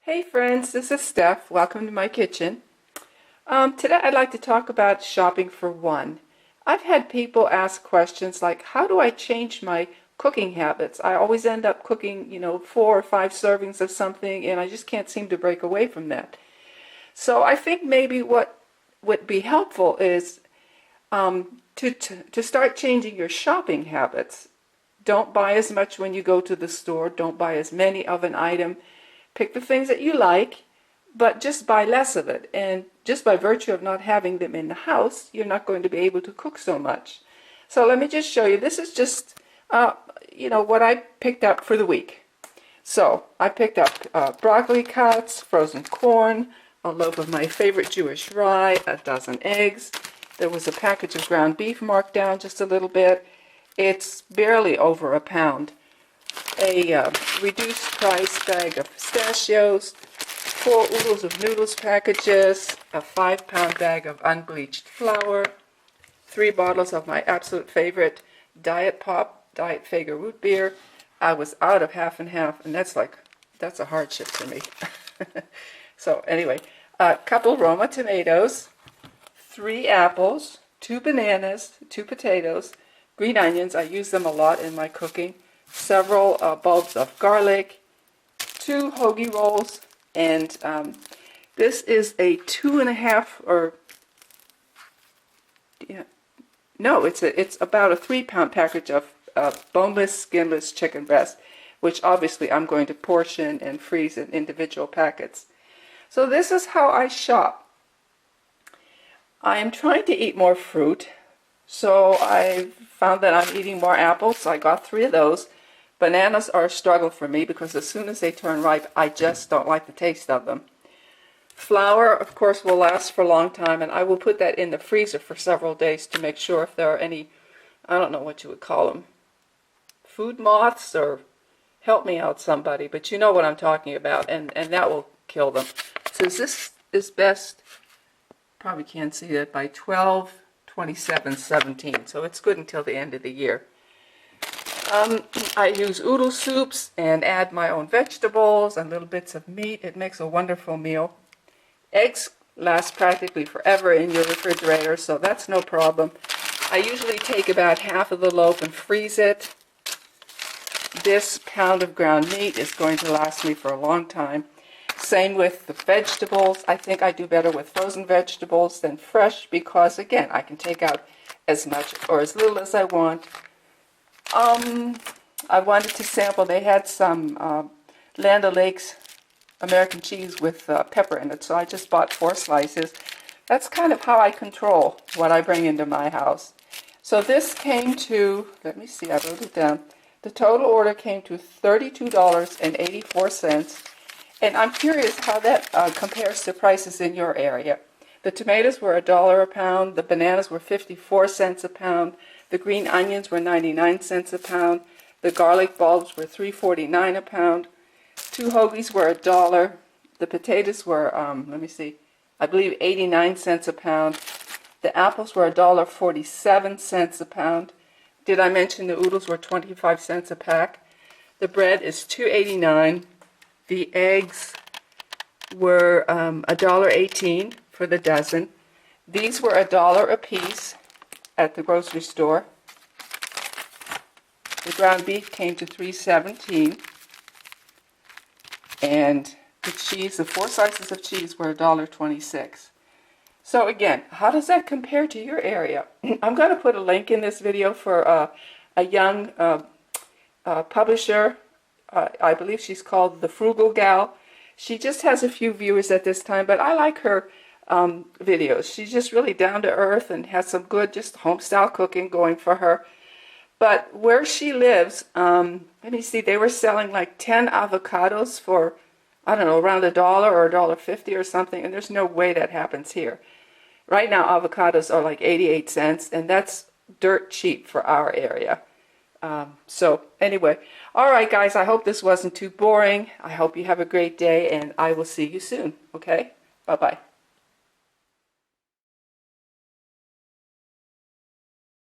Hey friends, this is Steph. Welcome to my kitchen. Today I'd like to talk about shopping for one. I've had people ask questions like, how do I change my cooking habits? I always end up cooking, 4 or 5 servings of something and I just can't seem to break away from that. So I think maybe what would be helpful is to start changing your shopping habits. Don't buy as much when you go to the store. Don't buy as many of an item. Pick the things that you like, but just buy less of it. And just by virtue of not having them in the house, you're not going to be able to cook so much. So let me just show you. This is just, what I picked up for the week. So I picked up broccoli cuts, frozen corn, a loaf of my favorite Jewish rye, a dozen eggs. There was a package of ground beef marked down just a little bit. It's barely over a pound. A reduced price bag of pistachios, 4 oodles of noodles packages, a 5-pound bag of unbleached flour, 3 bottles of my absolute favorite Diet Pop, Diet Fager root beer. I was out of half and half, and that's a hardship for me. So anyway, a couple Roma tomatoes, 3 apples, 2 bananas, 2 potatoes, green onions. I use them a lot in my cooking. Several bulbs of garlic, 2 hoagie rolls, and this is a 2.5 or it's about a 3-pound package of boneless, skinless chicken breast, which obviously I'm going to portion and freeze in individual packets. So this is how I shop. I am trying to eat more fruit, so I found that I'm eating more apples, so I got 3 of those. Bananas are a struggle for me because as soon as they turn ripe, I just don't like the taste of them. Flour, of course, will last for a long time, and I will put that in the freezer for several days to make sure if there are any, I don't know what you would call them, food moths, or help me out somebody, but you know what I'm talking about, and that will kill them. So this is best, probably can't see that, by 12/27/17, so it's good until the end of the year. I use oodle soups and add my own vegetables and little bits of meat. It makes a wonderful meal. Eggs last practically forever in your refrigerator, so that's no problem. I usually take about half of the loaf and freeze it. This pound of ground meat is going to last me for a long time. Same with the vegetables. I think I do better with frozen vegetables than fresh because, again, I can take out as much or as little as I want. I wanted to sample, they had some Land O'Lakes American cheese with pepper in it, so I just bought 4 slices. That's kind of how I control what I bring into my house. So this came to, let me see, I wrote it down. The total order came to $32.84, and I'm curious how that compares to prices in your area. The tomatoes were $1 a pound, the bananas were 54 cents a pound, the green onions were 99 cents a pound, the garlic bulbs were $3.49 a pound, 2 hoagies were $1, the potatoes were, I believe 89 cents a pound, the apples were $1.47 a pound. Did I mention the oodles were 25 cents a pack? The bread is $2.89. The eggs were $1.18 for the dozen. These were $1 a piece at the grocery store. The ground beef came to $3.17. And the cheese, the 4 slices of cheese were $1.26. So again, how does that compare to your area? I'm going to put a link in this video for a young publisher. I believe she's called The Frugal Gal. She just has a few viewers at this time, but I like her videos. She's just really down to earth and has some good just home style cooking going for her. But where she lives, let me see, they were selling like 10 avocados for, I don't know, around $1 or $1.50 or something, and there's no way that happens here. Right now avocados are like 88 cents, and that's dirt cheap for our area. So anyway, all right guys, I hope this wasn't too boring. I hope you have a great day, and I will see you soon, okay? Bye-bye.